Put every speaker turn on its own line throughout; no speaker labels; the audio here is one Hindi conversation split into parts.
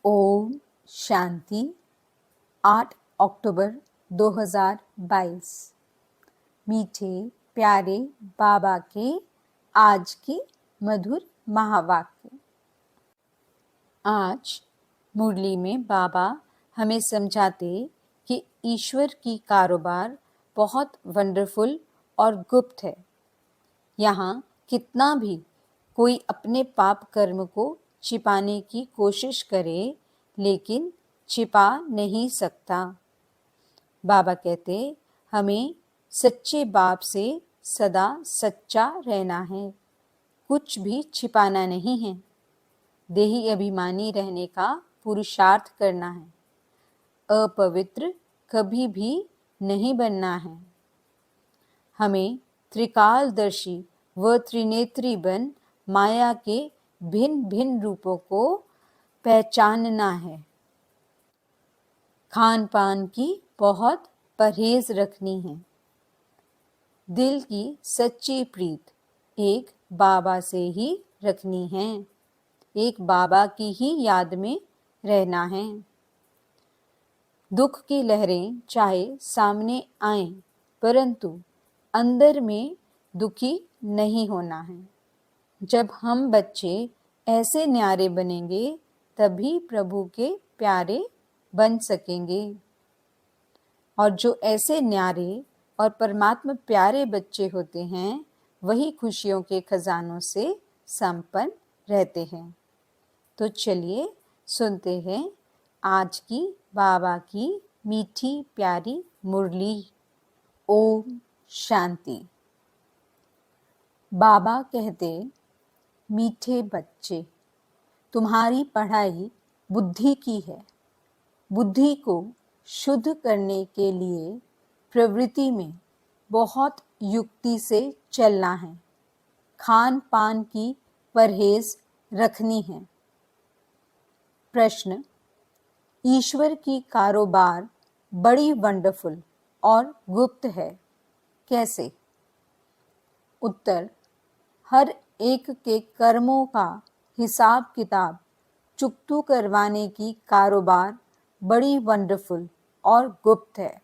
ओम शांति। 8 अक्टूबर 2022। मीठे प्यारे बाबा के आज की मधुर महावाक्य। आज मुरली में बाबा हमें समझाते कि ईश्वर की कारोबार बहुत वंडरफुल और गुप्त है। यहाँ कितना भी कोई अपने पाप कर्म को छिपाने की कोशिश करे, लेकिन छिपा नहीं सकता। बाबा कहते हमें सच्चे बाप से सदा सच्चा रहना है, कुछ भी छिपाना नहीं है। देही अभिमानी रहने का पुरुषार्थ करना है, अपवित्र कभी भी नहीं बनना है। हमें त्रिकालदर्शी व त्रिनेत्री बन माया के भिन्न भिन्न रूपों को पहचानना है। खान पान की बहुत परहेज रखनी है। दिल की सच्ची प्रीत एक बाबा से ही रखनी है, एक बाबा की ही याद में रहना है। दुख की लहरें चाहे सामने आएं, परंतु अंदर में दुखी नहीं होना है। जब हम बच्चे ऐसे न्यारे बनेंगे, तभी प्रभु के प्यारे बन सकेंगे। और जो ऐसे न्यारे और परमात्मा प्यारे बच्चे होते हैं, वही खुशियों के खजानों से संपन्न रहते हैं। तो चलिए सुनते हैं आज की बाबा की मीठी प्यारी मुरली। ओम शांति। बाबा कहते, मीठे बच्चे, तुम्हारी पढ़ाई बुद्धि की है। बुद्धि को शुद्ध करने के लिए प्रवृत्ति में बहुत युक्ति से चलना है। खान पान की परहेज रखनी है। प्रश्न, ईश्वर की कारोबार बड़ी वंडरफुल और गुप्त है, कैसे? उत्तर, हर एक के कर्मों का हिसाब किताब चुकतू करवाने की कारोबार बड़ी वंडरफुल और गुप्त है।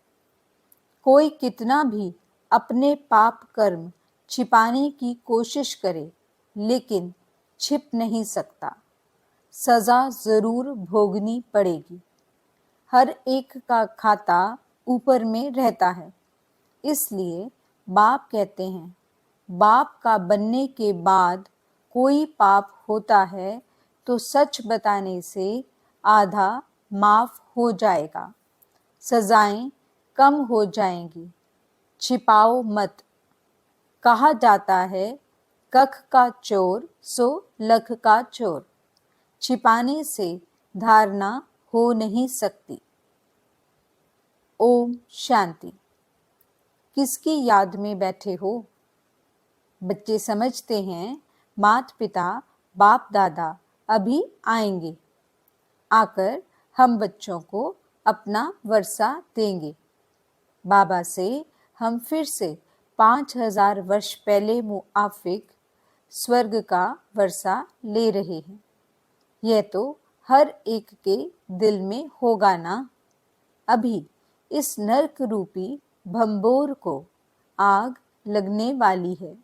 कोई कितना भी अपने पाप कर्म छिपाने की कोशिश करे, लेकिन छिप नहीं सकता। सजा जरूर भोगनी पड़ेगी। हर एक का खाता ऊपर में रहता है। इसलिए बाप कहते हैं, बाप का बनने के बाद कोई पाप होता है तो सच बताने से आधा माफ हो जाएगा, सजाएं कम हो जाएंगी। छिपाओ मत। कहा जाता है, कख का चोर सो लख का चोर। छिपाने से धारणा हो नहीं सकती। ओम शांति। किसकी याद में बैठे हो? बच्चे समझते हैं माता पिता बाप दादा अभी आएंगे, आकर हम बच्चों को अपना वर्षा देंगे। बाबा से हम फिर से 5000 वर्ष पहले मुआफिक स्वर्ग का वर्षा ले रहे हैं। यह तो हर एक के दिल में होगा ना। अभी इस नरक रूपी भंबोर को आग लगने वाली है।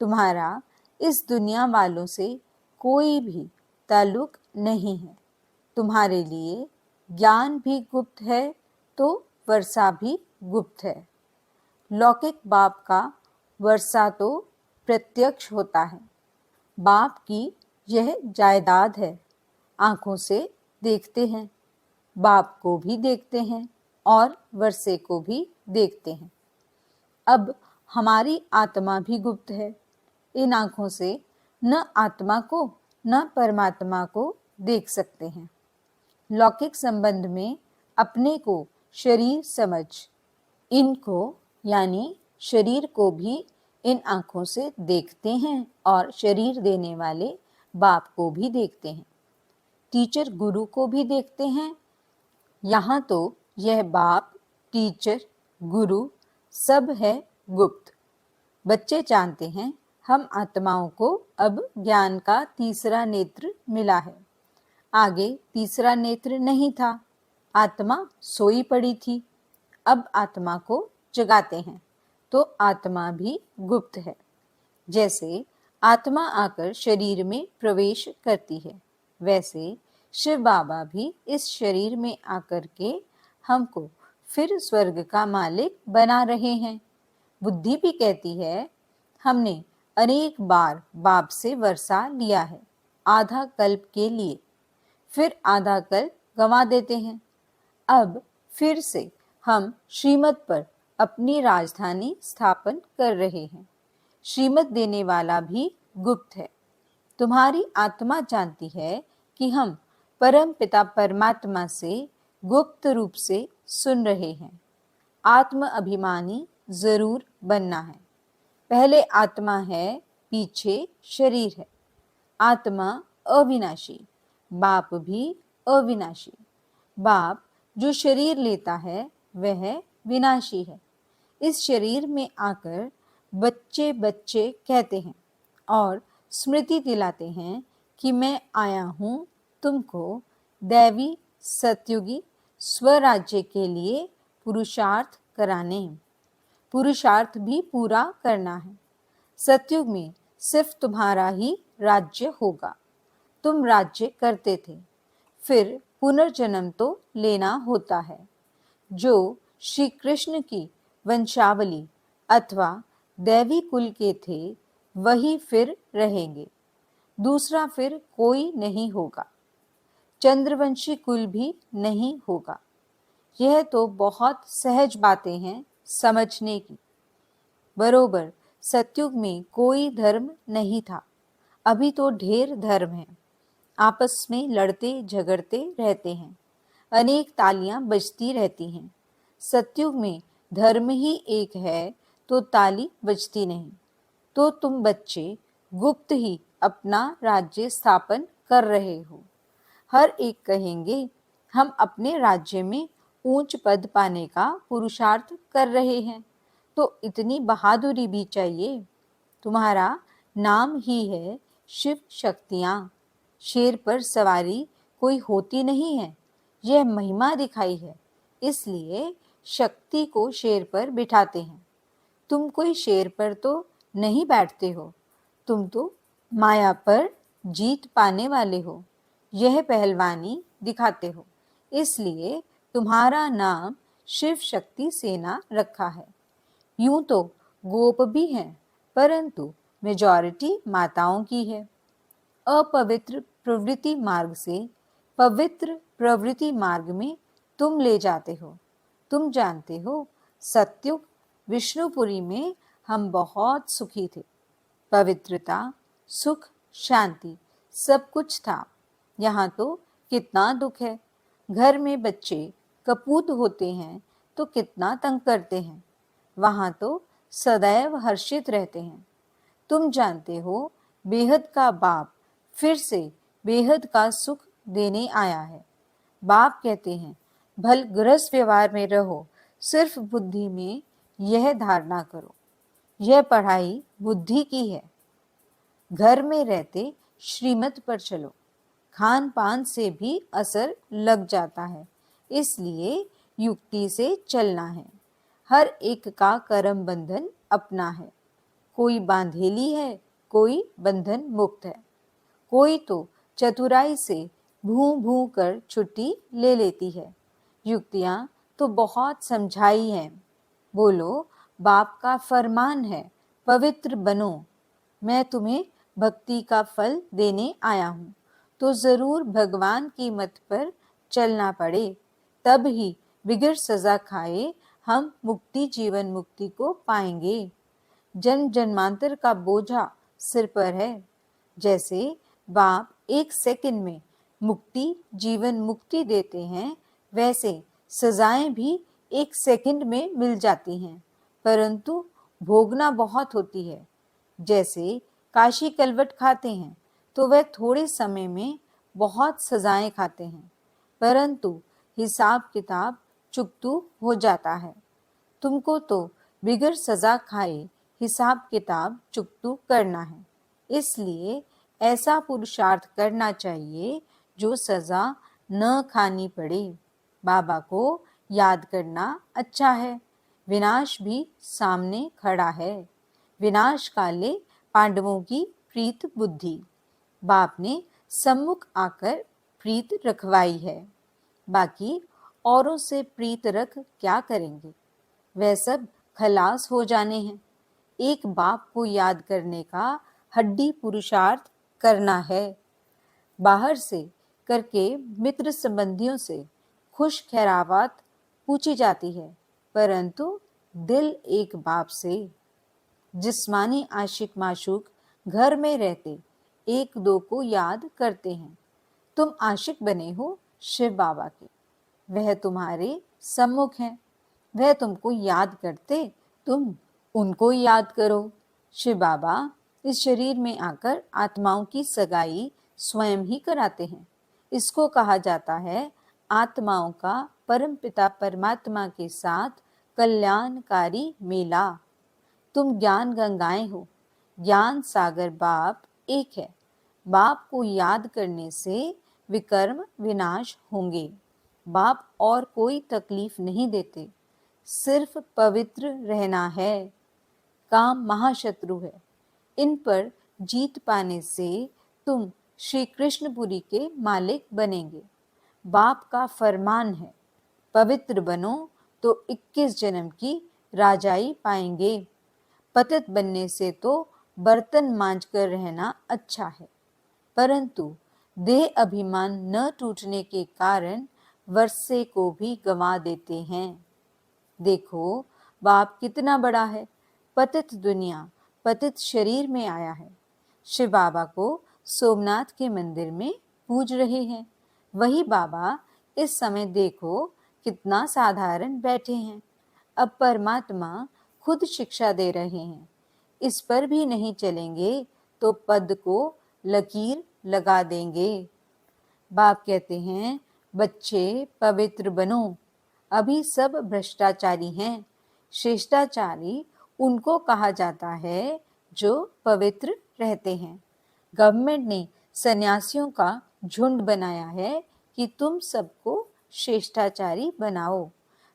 तुम्हारा इस दुनिया वालों से कोई भी ताल्लुक नहीं है। तुम्हारे लिए ज्ञान भी गुप्त है तो वर्षा भी गुप्त है। लौकिक बाप का वर्षा तो प्रत्यक्ष होता है। बाप की यह जायदाद है। आंखों से देखते हैं, बाप को भी देखते हैं और वर्षे को भी देखते हैं। अब हमारी आत्मा भी गुप्त है। इन आंखों से न आत्मा को न परमात्मा को देख सकते हैं। लौकिक संबंध में अपने को शरीर समझ, इनको यानी शरीर को भी इन आंखों से देखते हैं और शरीर देने वाले बाप को भी देखते हैं। टीचर गुरु को भी देखते हैं। यहाँ तो यह बाप, टीचर, गुरु सब है गुप्त। बच्चे जानते हैं हम आत्माओं को अब ज्ञान का तीसरा नेत्र मिला है। आगे तीसरा नेत्र नहीं था, आत्मा सोई पड़ी थी। अब आत्मा को जगाते हैं तो आत्मा भी गुप्त है। जैसे आत्मा आकर शरीर में प्रवेश करती है, वैसे शिव बाबा भी इस शरीर में आकर के हमको फिर स्वर्ग का मालिक बना रहे हैं। बुद्धि भी कहती है, हमने अनेक बार बाप से वर्षा लिया है आधा कल्प के लिए, फिर आधा कल्प गंवा देते हैं। अब फिर से हम श्रीमत पर अपनी राजधानी स्थापन कर रहे हैं। श्रीमत देने वाला भी गुप्त है। तुम्हारी आत्मा जानती है कि हम परम पिता परमात्मा से गुप्त रूप से सुन रहे हैं। आत्म अभिमानी जरूर बनना है। पहले आत्मा है, पीछे शरीर है। आत्मा अविनाशी, बाप भी अविनाशी। बाप जो शरीर लेता है वह विनाशी है। इस शरीर में आकर बच्चे बच्चे कहते हैं और स्मृति दिलाते हैं कि मैं आया हूँ तुमको दैवी सतयुगी स्वराज्य के लिए पुरुषार्थ कराने। पुरुषार्थ भी पूरा करना है। सतयुग में सिर्फ तुम्हारा ही राज्य होगा। तुम राज्य करते थे, फिर पुनर्जन्म तो लेना होता है। जो श्री कृष्ण की वंशावली अथवा दैवी कुल के थे वही फिर रहेंगे, दूसरा फिर कोई नहीं होगा। चंद्रवंशी कुल भी नहीं होगा। यह तो बहुत सहज बातें हैं समझने की। बरोबर सतयुग में कोई धर्म नहीं था, अभी तो ढेर धर्म हैं। आपस में लड़ते झगड़ते रहते हैं, अनेक तालियां बजती रहती हैं। सतयुग में धर्म ही एक है तो ताली बजती नहीं। तो तुम बच्चे गुप्त ही अपना राज्य स्थापन कर रहे हो। हर एक कहेंगे हम अपने राज्य में ऊंच पद पाने का पुरुषार्थ कर रहे हैं। तो इतनी बहादुरी भी चाहिए। तुम्हारा नाम ही है शिव शक्तियां। शेर पर सवारी कोई होती नहीं है, यह महिमा दिखाई है, इसलिए शक्ति को शेर पर बिठाते हैं। तुम कोई शेर पर तो नहीं बैठते हो, तुम तो माया पर जीत पाने वाले हो, यह पहलवानी दिखाते हो, इसलिए तुम्हारा नाम शिव शक्ति सेना रखा है। यूं तो गोप भी हैं, परंतु मेजॉरिटी माताओं की है। अपवित्र प्रवृत्ति मार्ग से पवित्र प्रवृत्ति मार्ग में तुम ले जाते हो। तुम जानते हो सतयुग विष्णुपुरी में हम बहुत सुखी थे। पवित्रता, सुख, शांति सब कुछ था। यहाँ तो कितना दुख है। घर में बच्चे कपूत होते हैं तो कितना तंग करते हैं, वहाँ तो सदैव हर्षित रहते हैं। तुम जानते हो बेहद का बाप फिर से बेहद का सुख देने आया है। बाप कहते हैं भल गृहस्थ व्यवहार में रहो, सिर्फ बुद्धि में यह धारणा करो। यह पढ़ाई बुद्धि की है। घर में रहते श्रीमत पर चलो, खान पान से भी असर लग जाता है, इसलिए युक्ति से चलना है। हर एक का कर्म बंधन अपना है। कोई बांधेली है, कोई बंधन मुक्त है। कोई तो चतुराई से भू भू कर छुट्टी ले लेती है। युक्तियां तो बहुत समझाई हैं। बोलो बाप का फरमान है, पवित्र बनो। मैं तुम्हें भक्ति का फल देने आया हूँ, तो जरूर भगवान की मत पर चलना पड़े, तब ही बिगड़ सजा खाए हम मुक्ति जीवन मुक्ति को पाएंगे। जन्म जन्मांतर का बोझा सिर पर है। जैसे बाप एक सेकंड में मुक्ति जीवन मुक्ति देते हैं, वैसे सजाएं भी एक सेकंड में मिल जाती हैं, परंतु भोगना बहुत होती है। जैसे काशी कलवट खाते हैं तो वह थोड़े समय में बहुत सजाएं खाते हैं, परंतु हिसाब किताब चुकतू हो जाता है। तुमको तो बिगर सजा खाए हिसाब किताब चुकतू करना है, इसलिए ऐसा पुरुषार्थ करना चाहिए जो सजा न खानी पड़े। बाबा को याद करना अच्छा है। विनाश भी सामने खड़ा है। विनाश काले पांडवों की प्रीत बुद्धि। बाप ने सम्मुख आकर प्रीत रखवाई है। बाकी औरों से प्रीत रख क्या करेंगे? वह सब खलास हो जाने हैं। एक बाप को याद करने का हड्डी पुरुषार्थ करना है। बाहर से करके मित्र संबंधियों से खुश खैरावत पूछी जाती है, परंतु दिल एक बाप से। जिस्मानी आशिक माशूक घर में रहते एक दो को याद करते हैं। तुम आशिक बने हो शिव बाबा के, वह तुम्हारे सम्मुख हैं। वह तुमको याद करते, तुम उनको याद करो। शिव बाबा इस शरीर में आकर आत्माओं की सगाई स्वयं ही कराते हैं। इसको कहा जाता है आत्माओं का परमपिता परमात्मा के साथ कल्याणकारी मेला। तुम ज्ञान गंगाएं हो। ज्ञान सागर बाप एक है। बाप को याद करने से विकर्म विनाश होंगे। बाप और कोई तकलीफ नहीं देते, सिर्फ पवित्र रहना है। काम महाशत्रु है। इन पर जीत पाने से तुम श्री कृष्णपुरी के मालिक बनेंगे। बाप का फरमान है, पवित्र बनो तो 21 जन्म की राजाई पाएंगे। पतित बनने से तो बर्तन मांज कर रहना अच्छा है, परंतु देह अभिमान न टूटने के कारण वर्षे को भी गंवा देते हैं। देखो बाप कितना बड़ा है। पतित दुनिया पतित शरीर में आया है। शिव बाबा को सोमनाथ के मंदिर में पूज रहे हैं। वही बाबा इस समय देखो कितना साधारण बैठे हैं। अब परमात्मा खुद शिक्षा दे रहे हैं। इस पर भी नहीं चलेंगे तो पद को लकीर लगा देंगे। बाप कहते हैं बच्चे पवित्र बनो। अभी सब भ्रष्टाचारी हैं। श्रेष्ठाचारी उनको कहा जाता है जो पवित्र रहते हैं। गवर्नमेंट ने सन्यासियों का झुंड बनाया है कि तुम सबको श्रेष्ठाचारी बनाओ,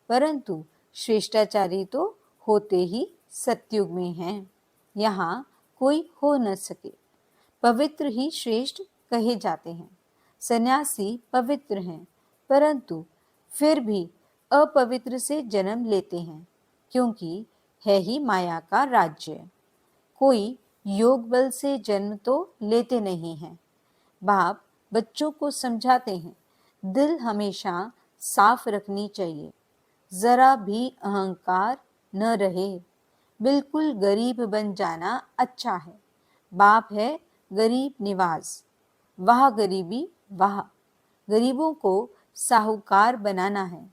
परंतु श्रेष्ठाचारी तो होते ही सतयुग में हैं। यहाँ कोई हो न सके। पवित्र ही श्रेष्ठ कहे जाते हैं। सन्यासी पवित्र हैं, परंतु फिर भी अपवित्र से जन्म लेते हैं, क्योंकि है ही माया का राज्य। कोई योग बल से जन्म तो लेते नहीं हैं। बाप बच्चों को समझाते हैं, दिल हमेशा साफ रखनी चाहिए, जरा भी अहंकार न रहे। बिल्कुल गरीब बन जाना अच्छा है। बाप है गरीब निवास। वाह गरीबी वाह। गरीबों को साहूकार बनाना है।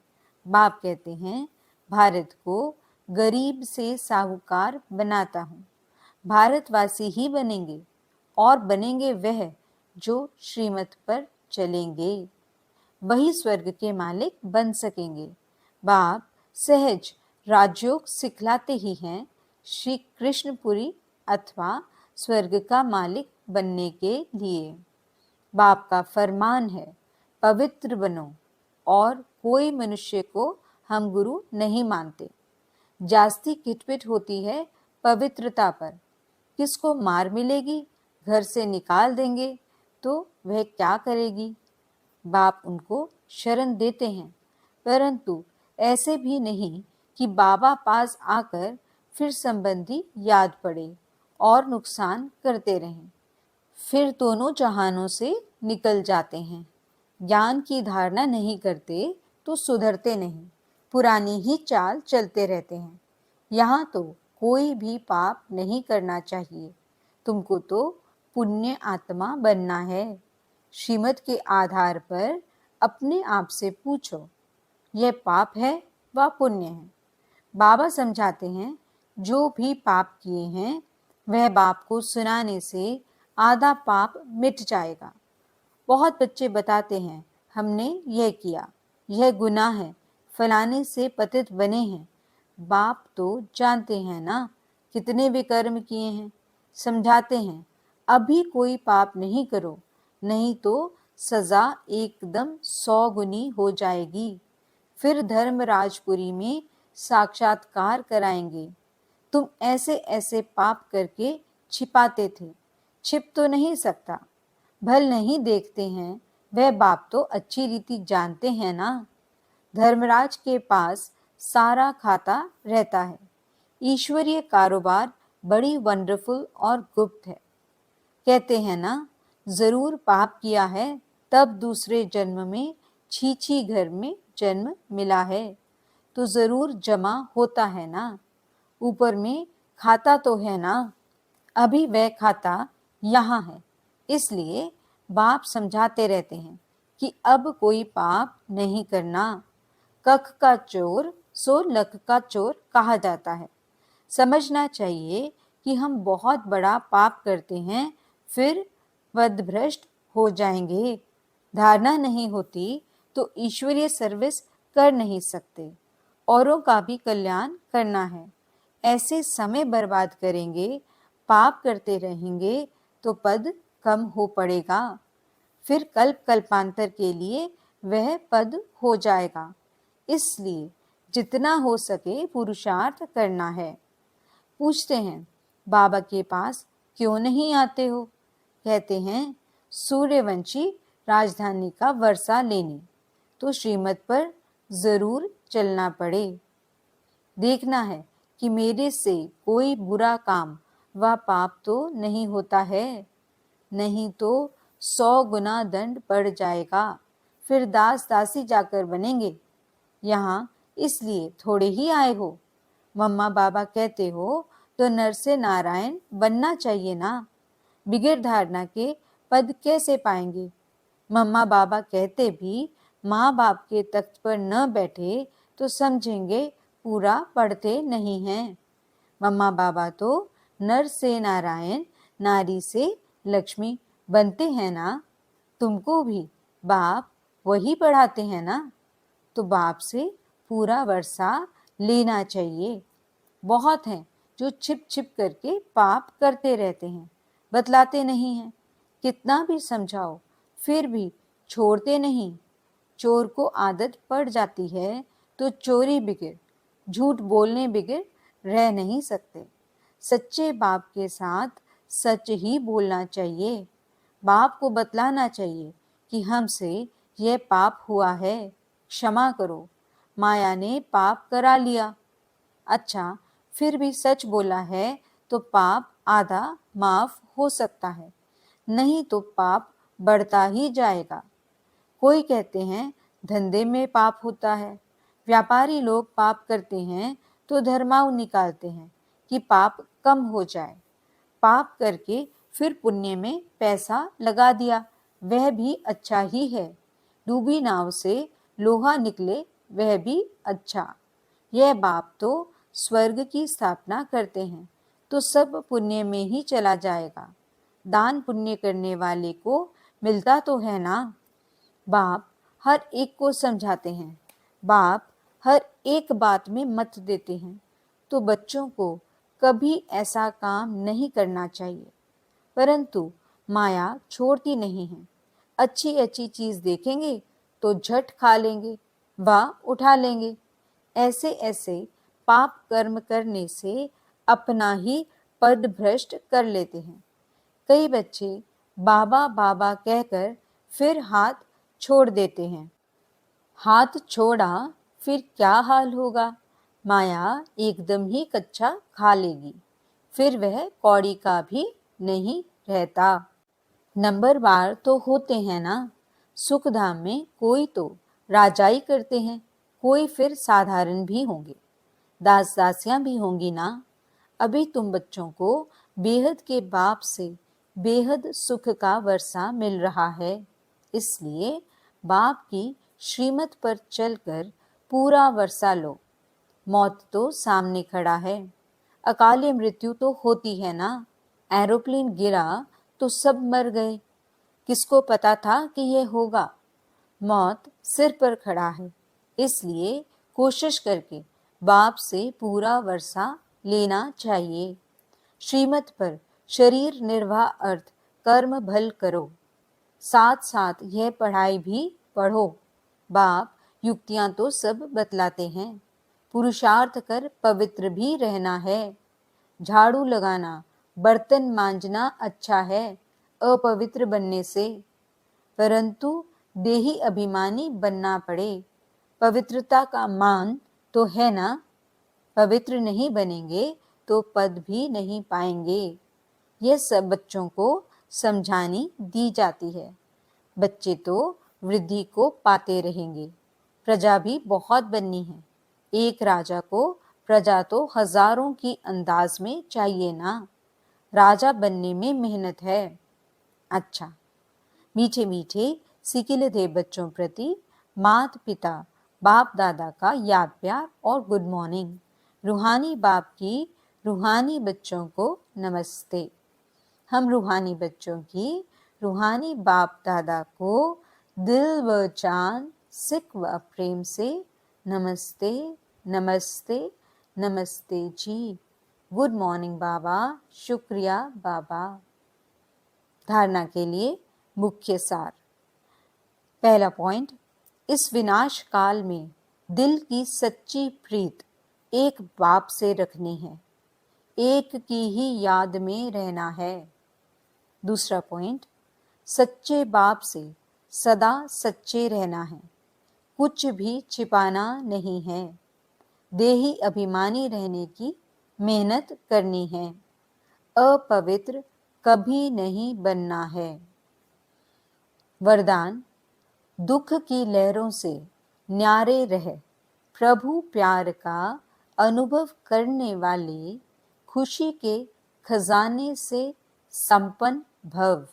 बाप कहते हैं भारत को गरीब से साहूकार बनाता हूँ। भारतवासी ही बनेंगे, और बनेंगे वह जो श्रीमत पर चलेंगे। वही स्वर्ग के मालिक बन सकेंगे। बाप सहज राजयोग सिखलाते ही हैं श्री कृष्णपुरी अथवा स्वर्ग का मालिक बनने के लिए। बाप का फरमान है पवित्र बनो, और कोई मनुष्य को हम गुरु नहीं मानते। जास्ती किटपिट होती है पवित्रता पर। किसको मार मिलेगी, घर से निकाल देंगे तो वह क्या करेगी? बाप उनको शरण देते हैं, परंतु ऐसे भी नहीं कि बाबा पास आकर फिर संबंधी याद पड़े और नुकसान करते रहें। फिर दोनों जहानों से निकल जाते हैं। ज्ञान की धारणा नहीं करते तो सुधरते नहीं, पुरानी ही चाल चलते रहते हैं। यहाँ तो कोई भी पाप नहीं करना चाहिए। तुमको तो पुण्य आत्मा बनना है। श्रीमत के आधार पर अपने आप से पूछो, यह पाप है व पुण्य है? बाबा समझाते हैं जो भी पाप किए हैं वह बाप को सुनाने से आधा पाप मिट जाएगा। बहुत बच्चे बताते हैं हमने यह किया, यह गुनाह है, फलाने से पतित बने हैं। बाप तो जानते हैं ना कितने विकर्म किए हैं। समझाते हैं अभी कोई पाप नहीं करो, नहीं तो सजा एकदम 100 गुनी हो जाएगी। फिर धर्मराजपुरी में साक्षात्कार कराएंगे। तुम ऐसे ऐसे पाप करके छिपाते थे, छिप तो नहीं सकता। भल नहीं देखते हैं, वह बाप तो अच्छी रीति जानते हैं ना। धर्मराज के पास सारा खाता रहता है। ईश्वरीय कारोबार बड़ी वंडरफुल और गुप्त है। कहते हैं ना, जरूर पाप किया है तब दूसरे जन्म में छी घर में जन्म मिला है, तो जरूर जमा होता है ना। ऊपर में खाता तो है ना, अभी वह खाता यहाँ है। इसलिए बाप समझाते रहते हैं कि अब कोई पाप नहीं करना। कख का चोर सो लख का चोर कहा जाता है। समझना चाहिए कि हम बहुत बड़ा पाप करते हैं, फिर पदभ्रष्ट हो जाएंगे। धारणा नहीं होती तो ईश्वरीय सर्विस कर नहीं सकते। औरों का भी कल्याण करना है। ऐसे समय बर्बाद करेंगे, पाप करते रहेंगे तो पद कम हो पड़ेगा। फिर कल्प कल्पांतर के लिए वह पद हो जाएगा। इसलिए जितना हो सके पुरुषार्थ करना है। पूछते हैं, बाबा के पास क्यों नहीं आते हो? कहते हैं, सूर्यवंशी राजधानी का वर्षा लेने, तो श्रीमत पर जरूर चलना पड़े। देखना है कि मेरे से कोई बुरा काम व पाप तो नहीं होता है, नहीं तो 100 गुना दंड पड़ जाएगा। फिर दास दासी जाकर बनेंगे। यहाँ इसलिए थोड़े ही आए हो? मम्मा बाबा कहते हो तो नर से नारायण बनना चाहिए ना। बिगड़ धारणा के पद कैसे पाएंगे? मम्मा बाबा कहते भी माँ बाप के तख्त पर न बैठे तो समझेंगे पूरा पढ़ते नहीं हैं। मम्मा बाबा तो नर से नारायण, नारी से लक्ष्मी बनते हैं ना। तुमको भी बाप वही पढ़ाते हैं ना, तो बाप से पूरा वर्षा लेना चाहिए। बहुत हैं जो छिप छिप करके पाप करते रहते हैं, बतलाते नहीं हैं। कितना भी समझाओ फिर भी छोड़ते नहीं। चोर को आदत पड़ जाती है तो चोरी बिगड़, झूठ बोलने बिगड़ रह नहीं सकते। सच्चे बाप के साथ सच ही बोलना चाहिए। बाप को बतलाना चाहिए कि हमसे यह पाप हुआ है, क्षमा करो, माया ने पाप करा लिया। अच्छा, फिर भी सच बोला है तो पाप आधा माफ हो सकता है, नहीं तो पाप बढ़ता ही जाएगा। कोई कहते हैं धंधे में पाप होता है। व्यापारी लोग पाप करते हैं तो धर्माऊ निकालते हैं कि पाप कम हो जाए। पाप करके फिर पुण्य में पैसा लगा दिया, वह भी अच्छा ही है। डूबी नाव से लोहा निकले, वह भी अच्छा। यह बाप तो स्वर्ग की स्थापना करते हैं तो सब पुण्य में ही चला जाएगा। दान पुण्य करने वाले को मिलता तो है ना। बाप हर एक को समझाते हैं। बाप हर एक बात में मत देते हैं, तो बच्चों को कभी ऐसा काम नहीं करना चाहिए। परंतु माया छोड़ती नहीं है। अच्छी अच्छी चीज देखेंगे तो झट खा लेंगे व उठा लेंगे। ऐसे ऐसे पाप कर्म करने से अपना ही पद भ्रष्ट कर लेते हैं। कई बच्चे बाबा बाबा कहकर फिर हाथ छोड़ देते हैं। हाथ छोड़ा फिर क्या हाल होगा? माया एकदम ही कच्चा खा लेगी, फिर वह कौड़ी का भी नहीं रहता। नंबर बार तो होते हैं ना। सुखधाम में कोई तो राजाई करते हैं, कोई फिर साधारण भी होंगे, दास दासियां भी होंगी ना। अभी तुम बच्चों को बेहद के बाप से बेहद सुख का वर्षा मिल रहा है। इसलिए बाप की श्रीमत पर चलकर पूरा वर्षा लो। मौत तो सामने खड़ा है, अकाली मृत्यु तो होती है ना। एरोप्लेन गिरा तो सब मर गए, किसको पता था कि यह होगा? मौत सिर पर खड़ा है। इसलिए कोशिश करके बाप से पूरा वर्षा लेना चाहिए। श्रीमत पर शरीर निर्वाह अर्थ कर्म भल करो। साथ साथ यह पढ़ाई भी पढ़ो। बाप युक्तियां तो सब बतलाते हैं, पुरुषार्थ कर पवित्र भी रहना है। झाड़ू लगाना, बर्तन मांजना अच्छा है अपवित्र बनने से, परंतु देही अभिमानी बनना पड़े। पवित्रता का मान तो है ना, पवित्र नहीं बनेंगे तो पद भी नहीं पाएंगे। यह सब बच्चों को समझानी दी जाती है। बच्चे तो वृद्धि को पाते रहेंगे। प्रजा भी बहुत बननी है। एक राजा को प्रजा तो हजारों की अंदाज में चाहिए ना। राजा बनने में मेहनत है। अच्छा, मीठे मीठे सिकिलधे बच्चों प्रति माता पिता बाप दादा का याद प्यार और गुड मॉर्निंग। रूहानी बाप की रूहानी बच्चों को नमस्ते। हम रूहानी बच्चों की रूहानी बाप दादा को दिल व जान सिक व प्रेम से नमस्ते नमस्ते नमस्ते जी। गुड मॉर्निंग बाबा, शुक्रिया बाबा। धारणा के लिए मुख्य सार। पहला पॉइंट, इस विनाश काल में दिल की सच्ची प्रीत एक बाप से रखनी है, एक की ही याद में रहना है। दूसरा पॉइंट, सच्चे बाप से सदा सच्चे रहना है, कुछ भी छिपाना नहीं है। देही अभिमानी रहने की मेहनत करनी है, अपवित्र कभी नहीं बनना है। वरदान, दुख की लहरों से न्यारे रह प्रभु प्यार का अनुभव करने वाले खुशी के खजाने से संपन्न भव।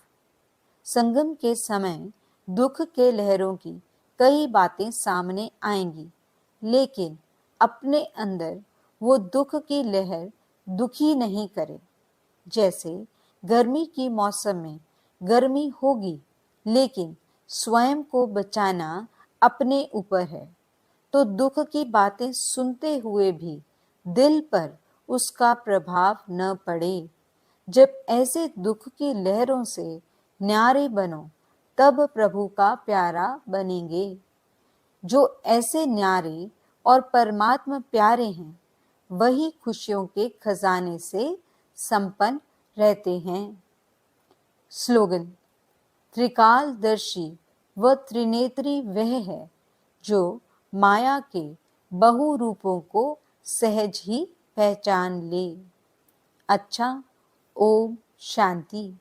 संगम के समय दुख के लहरों की कई बातें सामने आएंगी, लेकिन अपने अंदर वो दुख की लहर दुखी नहीं करे। जैसे गर्मी की मौसम में गर्मी होगी, लेकिन स्वयं को बचाना अपने ऊपर है, तो दुख की बातें सुनते हुए भी दिल पर उसका प्रभाव न पड़े। जब ऐसे दुख की लहरों से न्यारे बनो, तब प्रभु का प्यारा बनेंगे। जो ऐसे न्यारे और परमात्मा प्यारे हैं, वही खुशियों के खजाने से संपन्न रहते हैं। स्लोगन, त्रिकालदर्शी व त्रिनेत्री वह है जो माया के बहु रूपों को सहज ही पहचान ले। अच्छा, ओम शांति।